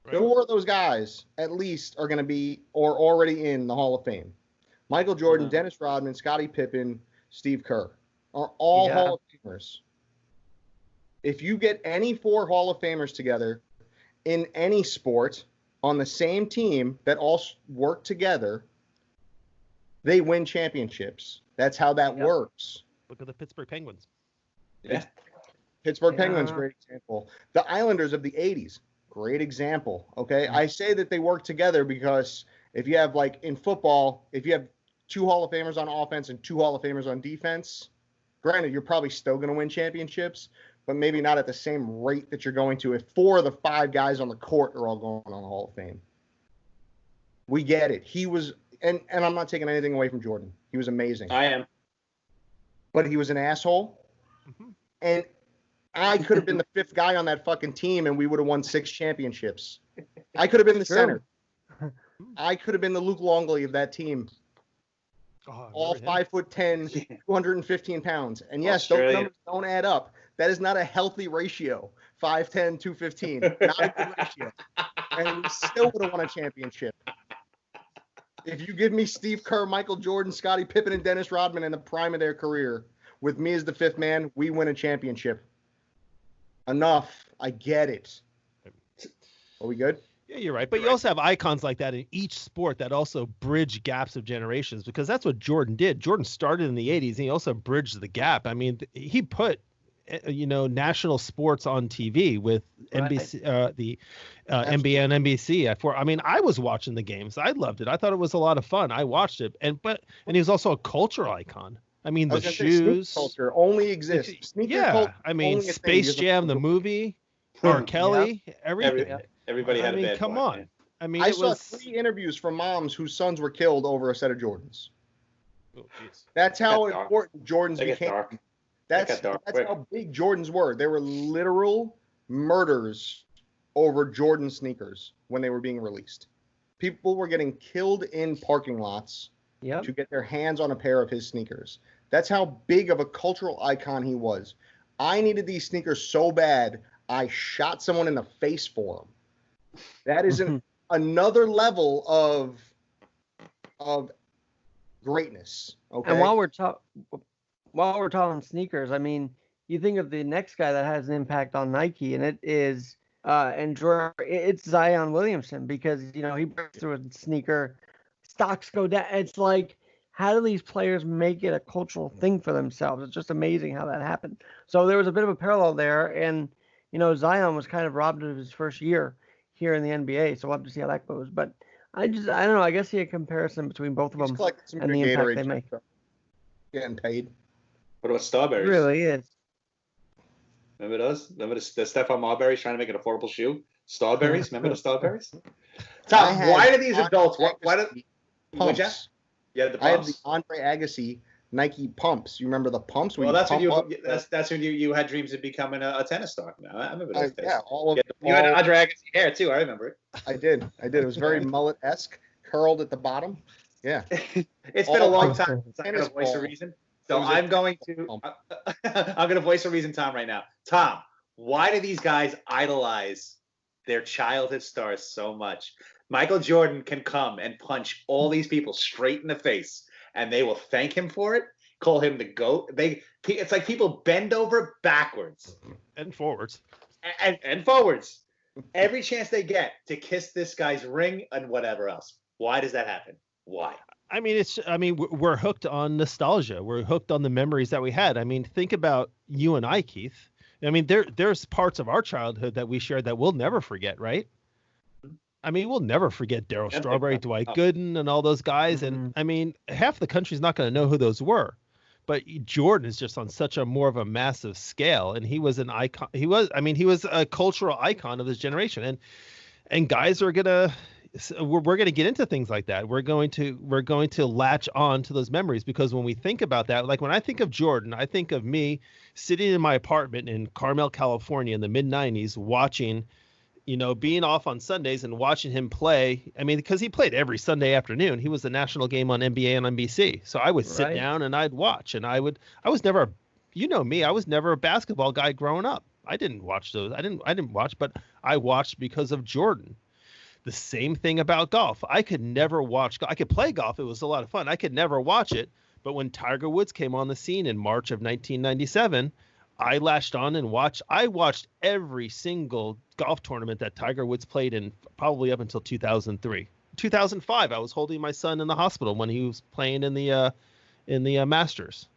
Right. 4 of those guys, at least, are going to be or already in the Hall of Fame. Michael Jordan, Dennis Rodman, Scottie Pippen, Steve Kerr are all Hall of Famers. If you get any 4 Hall of Famers together in any sport on the same team that all work together, they win championships. That's how that works. Look at the Pittsburgh Penguins. Yeah. Pittsburgh Penguins, great example. The Islanders of the 80s, great example. Okay. I say that they work together because if you have, like in football, if you have 2 Hall of Famers on offense and 2 Hall of Famers on defense, granted, you're probably still going to win championships, but maybe not at the same rate that you're going to if 4 of the 5 guys on the court are all going on the Hall of Fame. We get it. He was, and I'm not taking anything away from Jordan. He was amazing. I am. But he was an asshole. Mm-hmm. And I could have been the 5th guy on that fucking team and we would have won 6 championships. I could have been the center. I could have been the Luke Longley of that team. All 5'10", 215 pounds. And yes, those numbers don't add up. That is not a healthy ratio. 5'10", 215. Not a good ratio. And we still would have won a championship. If you give me Steve Kerr, Michael Jordan, Scottie Pippen, and Dennis Rodman in the prime of their career, with me as the 5th man, we win a championship. Enough. I get it. Are we good? Yeah, you're right. But you also have icons like that in each sport that also bridge gaps of generations, because that's what Jordan did. Jordan started in the 80s, and he also bridged the gap. I mean, he put, national sports on TV with NBC, the NBA and NBC. I mean, I was watching the games. I loved it. I thought it was a lot of fun. I watched it. And he was also a cultural icon. I mean, I the was gonna say, sneaker shoes. culture only exists. Sneaker Yeah, culture I is mean, only a thing Space because of Jam, the Jordan. movie, R. Kelly, everything. Everybody I had a mean, bad come boy, on. man. I mean, I it saw was. 3 interviews from moms whose sons were killed over a set of Jordans. Oh, jeez. That's That how got dark. important Jordans They get became. dark. That's got dark that's quick. how big Jordans were. They were literal murders over Jordan sneakers when they were being released. People were getting killed in parking lots to get their hands on a pair of his sneakers. That's how big of a cultural icon he was. I needed these sneakers so bad, I shot someone in the face for them. That is another level of greatness. Okay. And while we're talking sneakers, I mean, you think of the next guy that has an impact on Nike, and it is it's Zion Williamson, because he breaks through a sneaker, stocks go down. It's like, how do these players make it a cultural thing for themselves? It's just amazing how that happened. So there was a bit of a parallel there, and Zion was kind of robbed of his first year here in the NBA, so we'll have to see how that goes. But I don't know. I guess see a comparison between both of He's them collecting some and good the impact Gatorade they make. getting paid. What about It Starberries? really is. Remember those? Remember the Stephon Marbury's trying to make an affordable shoe? Starberries? Remember the Starberries? Tom, why do these adults? Why do pumps? Yeah, the I have the pumps. Andre Agassi Nike pumps. You remember the pumps? Well, that's when you had dreams of becoming a tennis star. I remember those days. Yeah, you had Andre Agassi hair too. I remember it. I did. It was very mullet-esque, curled at the bottom. Yeah. It's been a long time since I'm going to voice a reason. So I'm going to voice a reason, Tom, right now. Tom, why do these guys idolize their childhood stars so much? Michael Jordan can come and punch all these people straight in the face, and they will thank him for it, call him the GOAT. It's like people bend over backwards. And forwards. And forwards. Every chance they get to kiss this guy's ring and whatever else. Why does that happen? Why? I mean, we're hooked on nostalgia. We're hooked on the memories that we had. I mean, think about you and I, Keith. I mean, there's parts of our childhood that we shared that we'll never forget, right? I mean, we'll never forget Darryl Strawberry, Dwight Gooden, and all those guys. And I mean, half the country's not going to know who those were. But Jordan is just on such a more of a massive scale, and he was an icon. He was a cultural icon of his generation. And guys are gonna. We're going to get into things like that. We're going to latch on to those memories, because when we think about that, like when I think of Jordan, I think of me sitting in my apartment in Carmel, California in the mid 90s, watching, being off on Sundays and watching him play. I mean, because he played every Sunday afternoon. He was the national game on NBA and NBC. So I would sit down and I'd watch, and I was never, me, I was never a basketball guy growing up. I didn't watch those. I didn't watch, but I watched because of Jordan. The same thing about golf. I could never watch. I could play golf. It was a lot of fun. I could never watch it. But when Tiger Woods came on the scene in March of 1997, I latched on and watched. I watched every single golf tournament that Tiger Woods played in, probably up until 2003. 2005, I was holding my son in the hospital when he was playing in the Masters.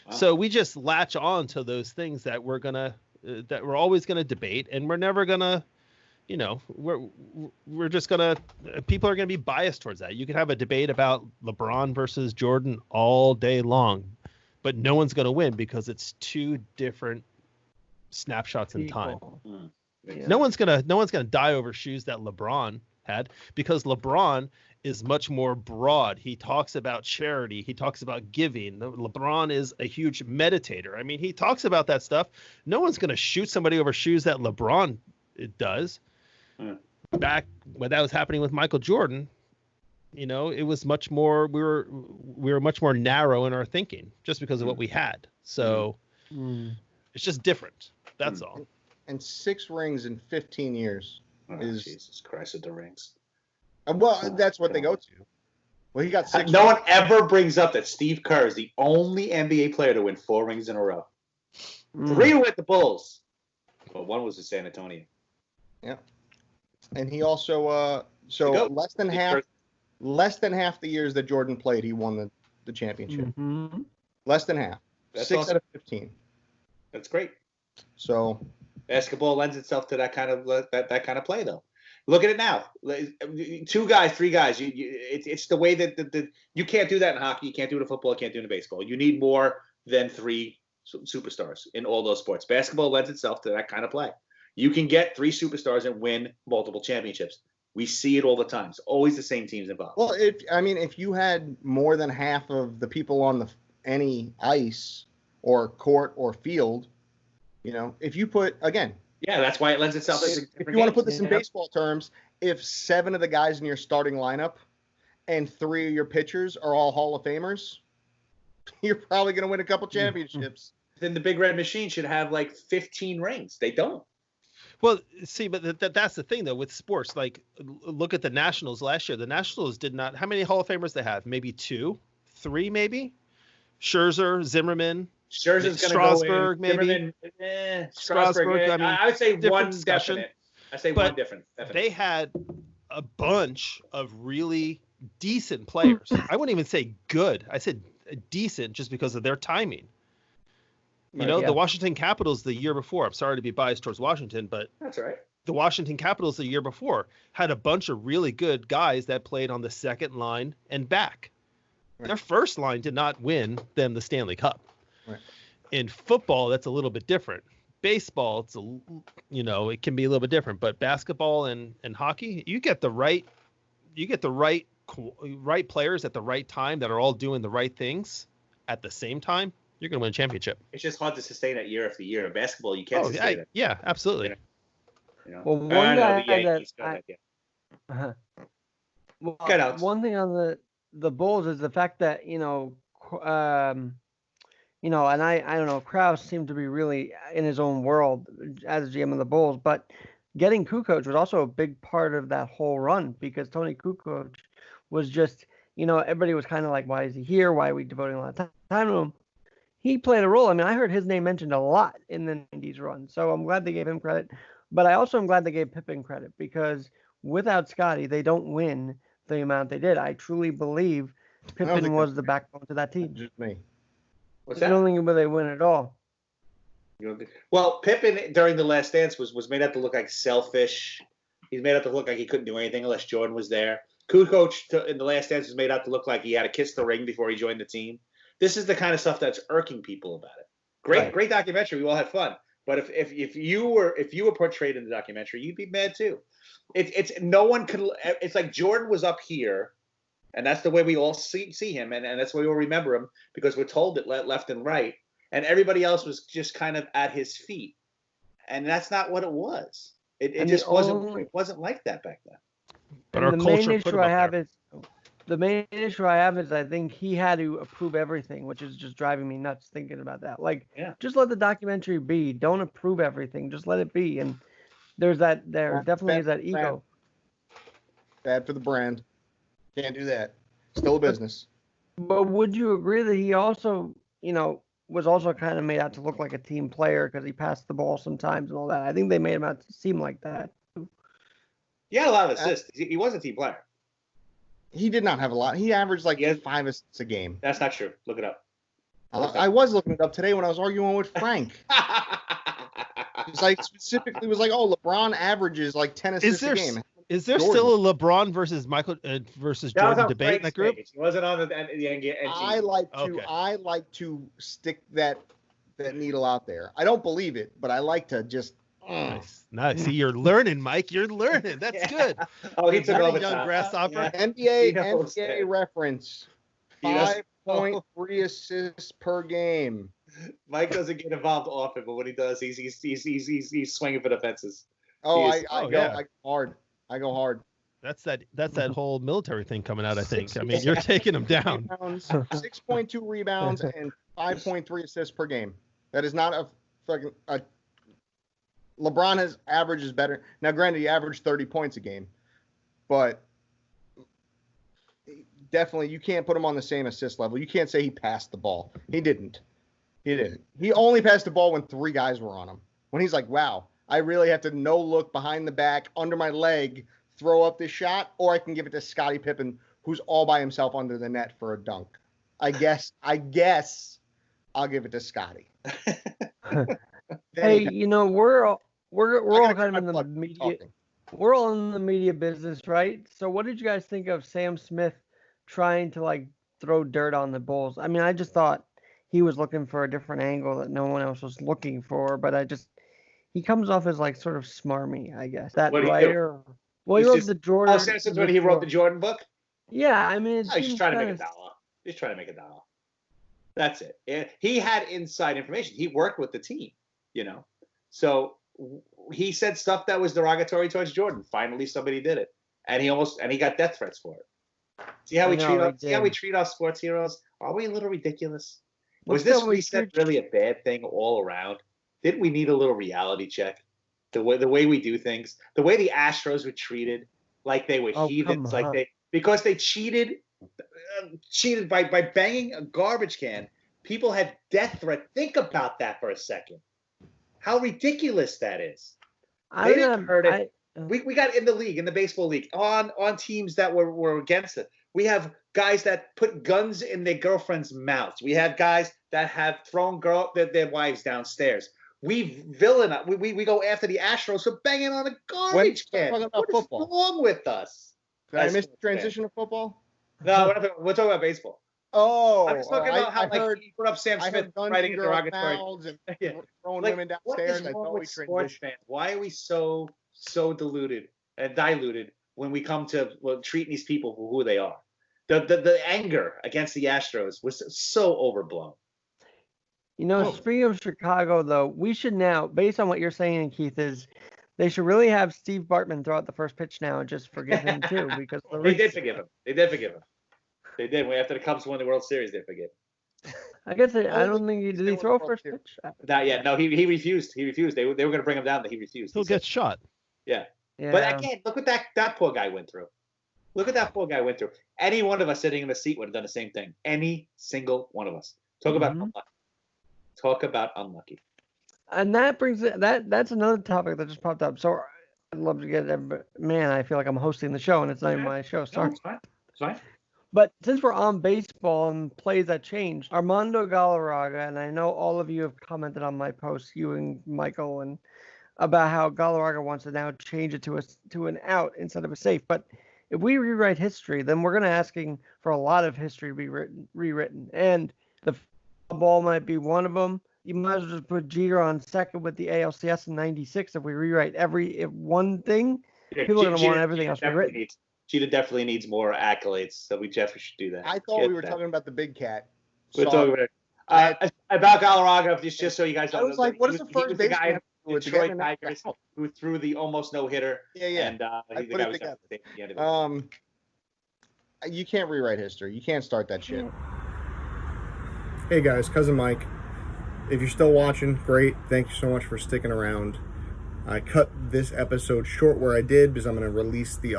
Wow. So we just latch on to those things that we're always gonna debate, and we're never gonna. We're just people are gonna be biased towards that. You could have a debate about LeBron versus Jordan all day long, but no one's gonna win because it's two different snapshots in time. Yeah. No one's gonna die over shoes that LeBron had, because LeBron is much more broad. He talks about charity. He talks about giving. LeBron is a huge meditator. I mean, he talks about that stuff. No one's gonna shoot somebody over shoes that LeBron does. Back when that was happening with Michael Jordan, it was much more, we were much more narrow in our thinking just because of what we had. So it's just different. That's all. And 6 rings in 15 years is Jesus Christ with the rings. Well, that's what they go to. Well, he got 6. No one ever brings up that Steve Kerr is the only NBA player to win 4 rings in a row. 3 with the Bulls, but 1 was in San Antonio. Yeah. And he also less than half the years that Jordan played, he won the championship. Mm-hmm. Less than half. That's 6 awesome. out of 15. That's great. So basketball lends itself to that kind of play, though. Look at it now. 2 guys, 3 guys. It's the way that you can't do that in hockey. You can't do it in football. You can't do it in baseball. You need more than 3 superstars in all those sports. Basketball lends itself to that kind of play. You can get 3 superstars and win multiple championships. We see it all the time. It's always the same teams involved. Well, if you had more than half of the people on any ice or court or field, if you put, again, yeah, that's why it lends itself to if you want to put this in baseball terms, if 7 of the guys in your starting lineup and 3 of your pitchers are all Hall of Famers, you're probably going to win a couple championships. Then the Big Red Machine should have like 15 rings. They don't. Well, see, but that's the thing, though, with sports. Like, look at the Nationals last year. The Nationals did not – how many Hall of Famers they have? Maybe 2, 3 maybe? Scherzer, Zimmerman. Scherzer's going to go in. Maybe. Strasburg. I mean, I would say one discussion. definite. I say one different. They had a bunch of really decent players. I wouldn't even say good. I said decent just because of their timing. The Washington Capitals the year before, I'm sorry to be biased towards Washington, but that's right. The Washington Capitals the year before had a bunch of really good guys that played on the second line and back. Right. Their first line did not win them the Stanley Cup. Right. In football, that's a little bit different. Baseball, it can be a little bit different, but basketball and hockey, you get the right players at the right time that are all doing the right things at the same time. You're going to win a championship. It's just hard to sustain that year after year. In basketball, you can't sustain it. Yeah, absolutely. Well, one thing on the Bulls is the fact that and I don't know, Krause seemed to be really in his own world as GM of the Bulls, but getting Kukoc was also a big part of that whole run because Tony Kukoc was just, everybody was kind of like, why is he here? Why are we devoting a lot of time to him? He played a role. I mean, I heard his name mentioned a lot in the 90s run, so I'm glad they gave him credit. But I also am glad they gave Pippen credit because without Scotty, they don't win the amount they did. I truly believe Pippen was the backbone to that team. Just me. What's that? I don't think they win at all. Well, Pippen during the Last Dance was made out to look like selfish. He's made out to look like he couldn't do anything unless Jordan was there. Kukoc in the Last Dance was made out to look like he had to kiss the ring before he joined the team. This is the kind of stuff that's irking people about it. Great documentary. We all had fun. But if you were portrayed in the documentary, you'd be mad too. It's no one could. It's like Jordan was up here, and that's the way we all see him, and that's the way we all remember him because we're told it left and right, and everybody else was just kind of at his feet, and that's not what it was. It just wasn't. It wasn't like that back then. But our culture put him up there. The main issue I have is I think he had to approve everything, which is just driving me nuts thinking about that. Just let the documentary be. Don't approve everything. Just let it be. And there definitely is that ego. Bad for the brand. Can't do that. Still a business. But would you agree that he also, was also kind of made out to look like a team player because he passed the ball sometimes and all that? I think they made him out to seem like that. He had a lot of assists. He was a team player. He did not have a lot. He averaged 5 assists a game. That's not true. Look it up. I was looking it up today when I was arguing with Frank. It's specifically was LeBron averages 10 assists a game. Is there still a LeBron versus Jordan debate in that group? He wasn't on the NG. I like to stick that needle out there. I don't believe it, but I like to just. Nice. See, you're learning, Mike. You're learning. That's good. Oh, he took over. Young grasshopper. Yeah. NBA reference. 5.3 assists per game. Mike doesn't get involved often, but when he does, he's swinging for the fences. I go hard. That's that whole military thing coming out. I think. I mean, you're taking them down. 6.2 rebounds and 5.3 assists per game. That is not a fucking. LeBron has averages better. Now, granted, he averaged 30 points a game, but definitely you can't put him on the same assist level. You can't say he passed the ball. He didn't. He only passed the ball when 3 guys were on him. When he's like, wow, I really have to no look behind the back, under my leg, throw up this shot, or I can give it to Scottie Pippen, who's all by himself under the net for a dunk. I guess I'll give it to Scottie. Hey, we're all kind of in the media. We're all in the media business, right? So what did you guys think of Sam Smith trying to like throw dirt on the Bulls? I mean, I just thought he was looking for a different angle that no one else was looking for, but he comes off as like sort of smarmy, I guess. That What do you do? writer. Well, he He's wrote just the Jordan. Oh, Simpsons when he wrote the Jordan book. Yeah, I mean, Oh, he's just trying to make kinda- $1. He's trying to make $1. That's it. He had inside information. He worked with the team, So he said stuff that was derogatory towards Jordan. Finally, somebody did it, and he got death threats for it. See how we treat our sports heroes? Are we a little ridiculous? Was this reset really a bad thing all around? Didn't we need a little reality check? The way we do things, the way the Astros were treated, like they were heathens, because they cheated by banging a garbage can. People had death threat. Think about that for a second. How ridiculous that is. They didn't hurt it. We got in the baseball league, on teams that were against it. We have guys that put guns in their girlfriends' mouths. We have guys that have thrown their wives downstairs. We go after the Astros for banging on a garbage can. What is wrong with us? Did I miss the transition to football? No, we're talking about baseball. Oh, I'm just talking about how he put up Sam Smith writing a derogatory and throwing women downstairs. What is wrong with sports fans? Why are we so diluted and diluted when we come to treating these people for who they are? The anger against the Astros was so overblown. Speaking of Chicago, though, we should now, based on what you're saying, Keith, is they should really have Steve Bartman throw out the first pitch now and just forgive him too, because they did forgive him. They did. After the Cubs won the World Series, they forgive him. I guess I don't think did he throw first pitch? Not yet. No, he refused. He refused. They were going to bring him down, but he refused. He'll get shot. Yeah. But again, look what that poor guy went through. Any one of us sitting in the seat would have done the same thing. Any single one of us. Talk about unlucky. And that brings that's another topic that just popped up. So I'd love to get man, I feel like I'm hosting the show and it's not even my show. Sorry. No, it's fine. But since we're on baseball and plays that changed, Armando Galarraga, and I know all of you have commented on my post, you and Michael, and about how Galarraga wants to now change it to an out instead of a safe. But if we rewrite history, then we're going to asking for a lot of history to be rewritten. And the ball might be one of them. You might as well just put Jeter on second with the ALCS in '96 if we rewrite one thing. People are going to want everything else rewritten. Jeter definitely needs more accolades, so we definitely should do that. I thought we were talking about the big cat. We're talking about Galarraga, just so you guys know. I was like, what is the first baseman? Detroit Tigers who threw the almost no-hitter. Yeah. And I put it together. You can't rewrite history. You can't start that shit. Hey guys, Cousin Mike. If you're still watching, great. Thank you so much for sticking around. I cut this episode short where I did because I'm going to release the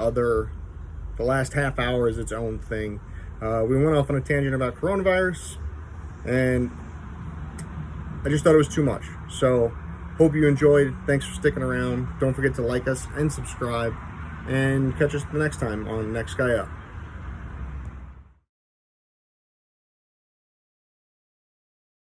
last half hour as its own thing. We went off on a tangent about coronavirus, and I just thought it was too much. So, hope you enjoyed. Thanks for sticking around. Don't forget to like us and subscribe, and catch us the next time on Next Guy Up.